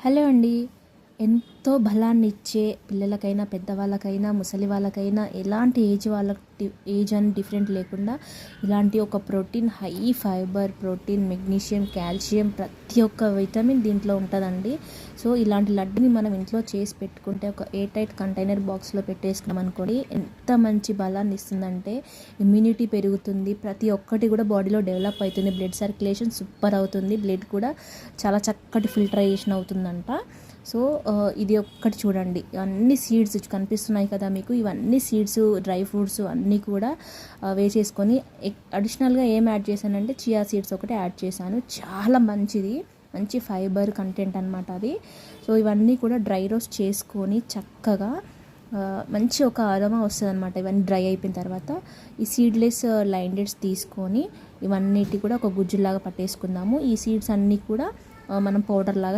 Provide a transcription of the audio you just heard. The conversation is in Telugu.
హలో అండి. ఎంతో బలాన్నిచ్చే పిల్లలకైనా, పెద్దవాళ్ళకైనా, ముసలి వాళ్ళకైనా ఎలాంటి ఏజ్ అని డిఫరెంట్ లేకుండా ఇలాంటి ఒక protein, high fibre protein, magnesium, calcium ప్రతి ఒక్క విటమిన్ దీంట్లో ఉంటుందండి. సో ఇలాంటి లడ్డుని మనం ఇంట్లో చేసి పెట్టుకుంటే ఒక ఎయిర్ టైట్ కంటైనర్ బాక్స్లో పెట్టేసుకున్నాం అనుకోండి, ఎంత మంచి బలాన్ని ఇస్తుందంటే ఇమ్యూనిటీ పెరుగుతుంది, ప్రతి ఒక్కటి కూడా బాడీలో డెవలప్ అవుతుంది, బ్లడ్ సర్క్యులేషన్ సూపర్ అవుతుంది, బ్లడ్ కూడా చాలా చక్కటి ఫిల్టరైజేషన్ అవుతుందంట. సో ఇది ఒక్కటి చూడండి, అన్ని సీడ్స్ కనిపిస్తున్నాయి కదా మీకు, ఇవన్నీ సీడ్స్, డ్రై ఫ్రూట్స్ అన్నీ కూడా వేసేసుకొని అడిషనల్గా ఏం యాడ్ చేశానంటే చియా సీడ్స్ ఒకటి యాడ్ చేశాను. చాలా మంచిది, మంచి ఫైబర్ కంటెంట్ అనమాట అది. సో ఇవన్నీ కూడా డ్రై రోస్ట్ చేసుకొని చక్కగా మంచి ఒక అరోమా వస్తుంది అనమాట. ఇవన్నీ డ్రై అయిపోయిన తర్వాత ఈ సీడ్లెస్ లైన్ డేట్స్ తీసుకొని ఇవన్నిటి కూడా ఒక గుజ్జులాగా పట్టేసుకుందాము. ఈ సీడ్స్ అన్నీ కూడా మనం పౌడర్ లాగా